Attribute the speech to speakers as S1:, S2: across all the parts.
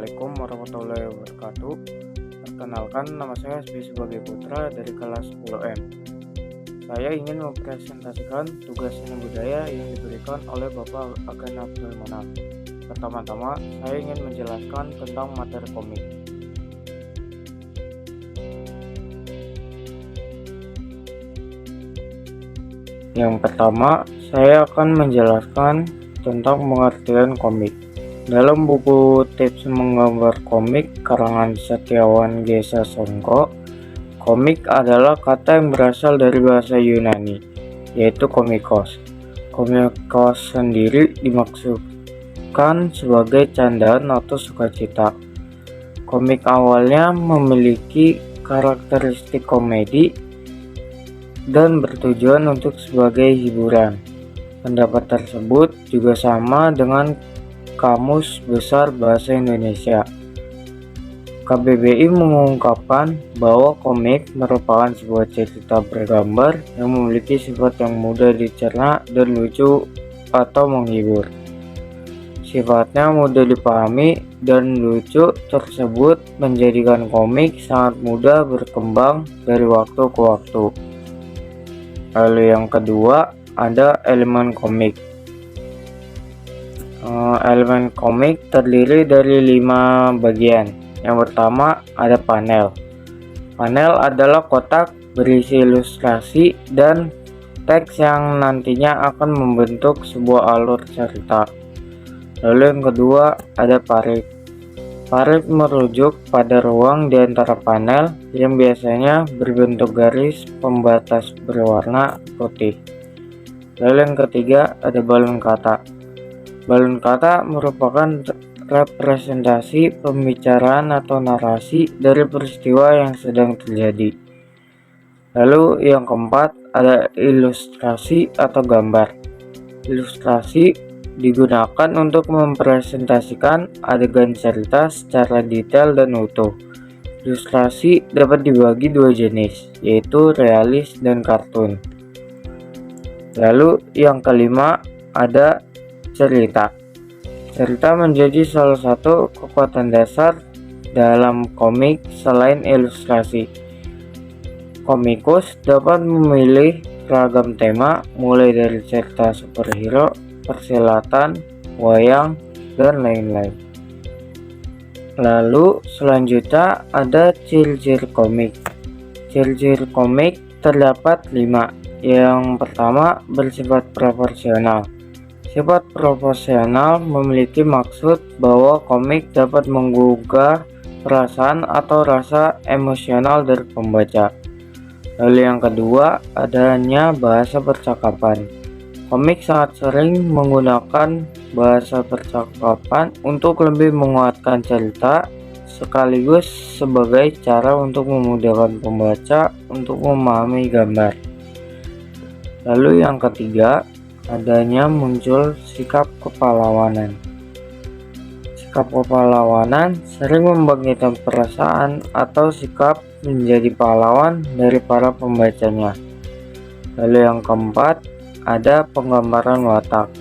S1: Assalamualaikum warahmatullahi wabarakatuh. Perkenalkan, nama saya Hasbi sebagai Putra dari kelas 10M. Saya ingin mempresentasikan tugas seni budaya yang diberikan oleh Bapak Agan Abdul Manaf. Pertama-tama, saya ingin menjelaskan tentang materi komik. Yang pertama, saya akan menjelaskan tentang pengertian komik. Dalam buku Tips Menggambar Komik karangan Setiawan G. Sasongko, komik adalah kata yang berasal dari bahasa Yunani, yaitu komikos. Komikos sendiri dimaksudkan sebagai candaan atau sukacita. Komik awalnya memiliki karakteristik komedi dan bertujuan untuk sebagai hiburan. Pendapat tersebut juga sama dengan Kamus Besar Bahasa Indonesia. KBBI mengungkapkan bahwa komik merupakan sebuah cerita bergambar yang memiliki sifat yang mudah dicerna dan lucu atau menghibur. Sifatnya mudah dipahami dan lucu tersebut menjadikan komik sangat mudah berkembang dari waktu ke waktu. Lalu yang kedua, ada elemen komik. Elemen komik terdiri dari 5 bagian. Yang pertama ada panel. Panel adalah kotak berisi ilustrasi dan teks yang nantinya akan membentuk sebuah alur cerita. Lalu yang kedua ada parit. Parit merujuk pada ruang di antara panel yang biasanya berbentuk garis pembatas berwarna putih. Lalu yang ketiga ada balon kata. Balon kata merupakan representasi pembicaraan atau narasi dari peristiwa yang sedang terjadi. Lalu yang keempat ada ilustrasi atau gambar. Ilustrasi digunakan untuk mempresentasikan adegan cerita secara detail dan utuh. Ilustrasi dapat dibagi dua jenis, yaitu realis dan kartun. Lalu yang kelima ada cerita. Cerita menjadi salah satu kekuatan dasar dalam komik selain ilustrasi. Komikus dapat memilih ragam tema mulai dari cerita superhero, persilatan, wayang, dan lain-lain. Lalu selanjutnya ada ciri-ciri komik. Ciri-ciri komik terdapat 5. Yang pertama bersifat proporsional. Sifat proporsional memiliki maksud bahwa komik dapat menggugah perasaan atau rasa emosional dari pembaca. Lalu yang kedua, adanya bahasa percakapan. Komik sangat sering menggunakan bahasa percakapan untuk lebih menguatkan cerita, sekaligus sebagai cara untuk memudahkan pembaca untuk memahami gambar. Lalu yang ketiga, adanya muncul sikap kepahlawanan. Sikap kepahlawanan sering membangkitkan perasaan atau sikap menjadi pahlawan dari para pembacanya. Lalu yang keempat, ada penggambaran watak.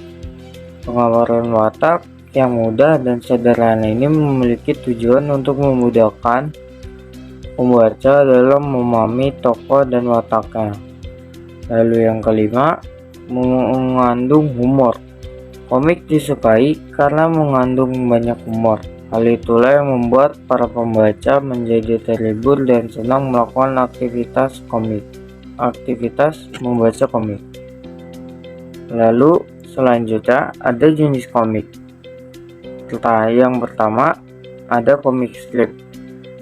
S1: Penggambaran watak yang mudah dan sederhana ini memiliki tujuan untuk memudahkan pembaca dalam memahami tokoh dan wataknya. Lalu yang kelima, mengandung humor. Komik disukai karena mengandung banyak humor. Hal itulah yang membuat para pembaca menjadi terhibur dan senang melakukan aktivitas membaca komik. Lalu selanjutnya ada jenis komik. Yang pertama ada komik strip.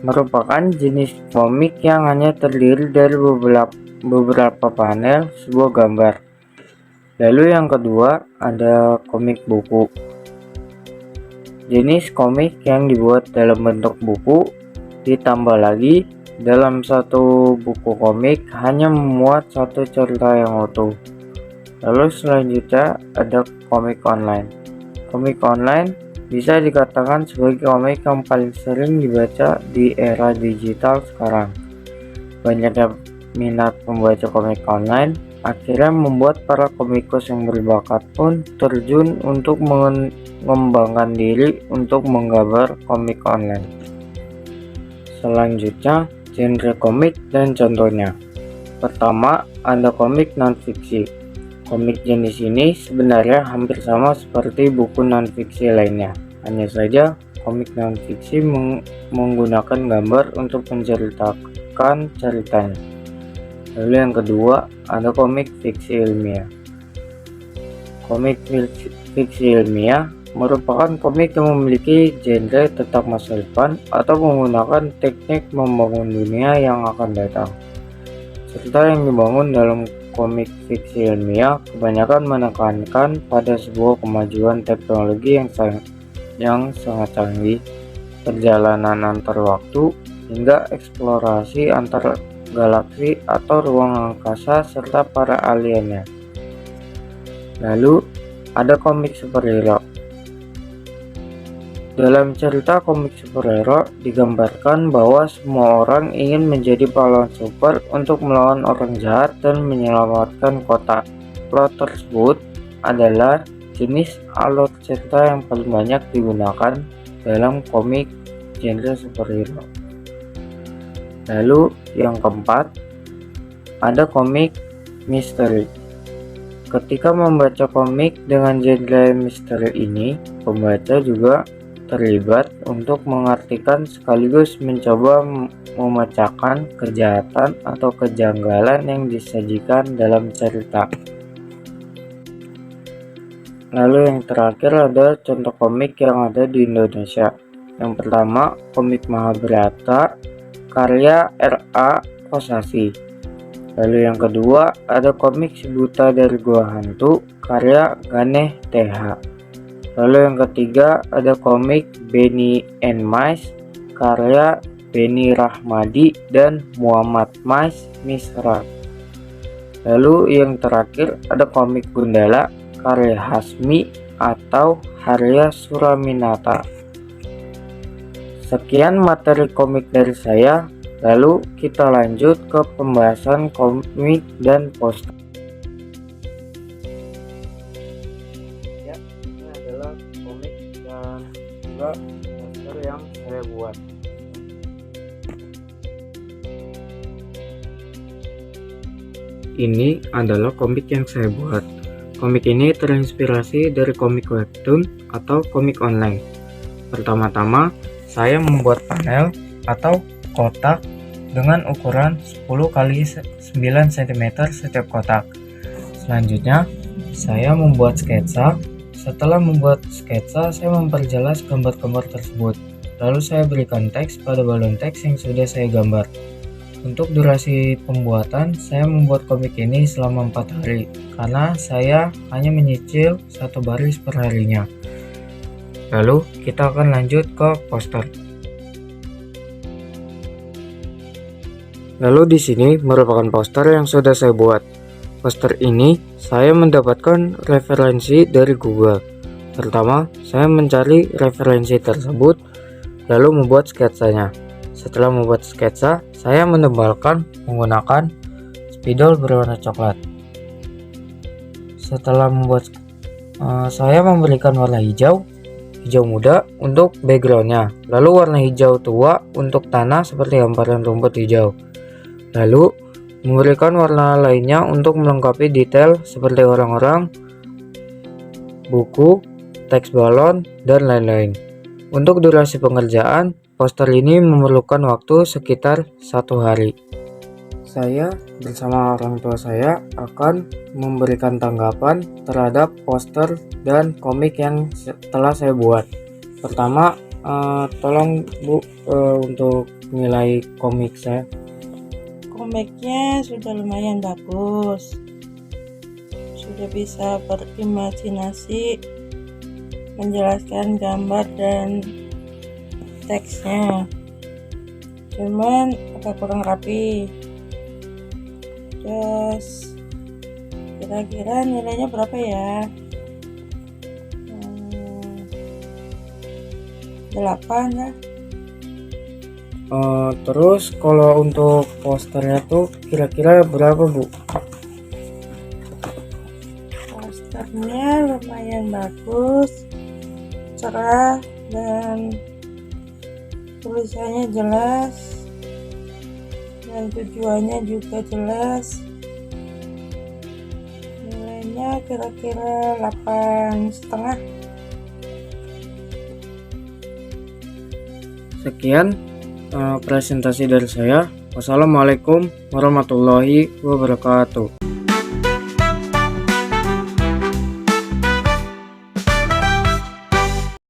S1: Merupakan jenis komik yang hanya terdiri dari beberapa panel sebuah gambar. Lalu yang kedua ada komik buku. Jenis komik yang dibuat dalam bentuk buku, ditambah lagi dalam satu buku komik hanya memuat satu cerita yang utuh. Lalu selanjutnya ada komik online. Komik online bisa dikatakan sebagai komik yang paling sering dibaca di era digital sekarang. Banyaknya minat pembaca komik online akhirnya membuat para komikus yang berbakat pun terjun untuk mengembangkan diri untuk menggambar komik online. Selanjutnya, genre komik dan contohnya. Pertama, ada komik non-fiksi. Komik jenis ini sebenarnya hampir sama seperti buku non-fiksi lainnya. Hanya saja, komik non-fiksi menggunakan gambar untuk menceritakan ceritanya. Lalu yang kedua, ada komik fiksi ilmiah. Komik fiksi ilmiah merupakan komik yang memiliki genre tentang masa depan atau menggunakan teknik membangun dunia yang akan datang. Cerita yang dibangun dalam komik fiksi ilmiah kebanyakan menekankan pada sebuah kemajuan teknologi yang sangat canggih, perjalanan antar waktu, hingga eksplorasi antar galaksi atau ruang angkasa serta para aliennya. Lalu ada komik superhero. Dalam cerita komik superhero digambarkan bahwa semua orang ingin menjadi pahlawan super untuk melawan orang jahat dan menyelamatkan kota. Plot tersebut adalah jenis alur cerita yang paling banyak digunakan dalam komik genre superhero. Lalu yang keempat, ada komik misteri. Ketika membaca komik dengan genre misteri ini, pembaca juga terlibat untuk mengartikan sekaligus mencoba memecahkan kejahatan atau kejanggalan yang disajikan dalam cerita. Lalu yang terakhir ada contoh komik yang ada di Indonesia. Yang pertama, komik Mahabharata karya R.A. Kosasih. Lalu yang kedua, ada komik Si Buta dari Gua Hantu karya Ganeh TH. Lalu yang ketiga, ada komik Benny and Mice karya Benny Rahmadi dan Muhammad Mais Misra. Lalu yang terakhir, ada komik Gundala karya Hasmi atau Harya Suraminata. Sekian materi komik dari saya, lalu kita lanjut ke pembahasan komik dan poster. Ya, ini adalah komik dan juga poster yang saya buat. Ini adalah komik yang saya buat. Komik ini terinspirasi dari komik webtoon atau komik online. Pertama-tama, saya membuat panel atau kotak dengan ukuran 10 x 9 cm setiap kotak. Selanjutnya, saya membuat sketsa. Setelah membuat sketsa, saya memperjelas gambar-gambar tersebut. Lalu saya berikan teks pada balon teks yang sudah saya gambar. Untuk durasi pembuatan, saya membuat komik ini selama 4 hari karena saya hanya menyicil 1 baris per harinya. Lalu kita akan lanjut ke poster. Lalu di sini merupakan poster yang sudah saya buat. Poster ini saya mendapatkan referensi dari Google. Pertama, saya mencari referensi tersebut lalu membuat sketsanya. Setelah membuat sketsa, saya menebalkan menggunakan spidol berwarna coklat. Setelah membuat saya memberikan warna hijau muda untuk backgroundnya, lalu warna hijau tua untuk tanah seperti hamparan rumput hijau. Lalu memberikan warna lainnya untuk melengkapi detail seperti orang-orang, buku, teks balon, dan lain-lain. Untuk durasi pengerjaan, poster ini memerlukan waktu sekitar 1 hari. Saya bersama orang tua saya akan memberikan tanggapan terhadap poster dan komik yang telah saya buat. Pertama, tolong Bu untuk nilai komik saya.
S2: Komiknya sudah lumayan bagus, sudah bisa berimajinasi, menjelaskan gambar dan teksnya, cuman agak kurang rapi. Terus kira-kira nilainya berapa ya? 8 ya.
S1: Terus kalau untuk posternya tuh kira-kira berapa Bu?
S2: gambarnya lumayan bagus, cerah, dan tulisannya jelas, dan tujuannya juga jelas. Nilainya kira-kira 8,5.
S1: Sekian presentasi dari saya. Wassalamualaikum warahmatullahi wabarakatuh.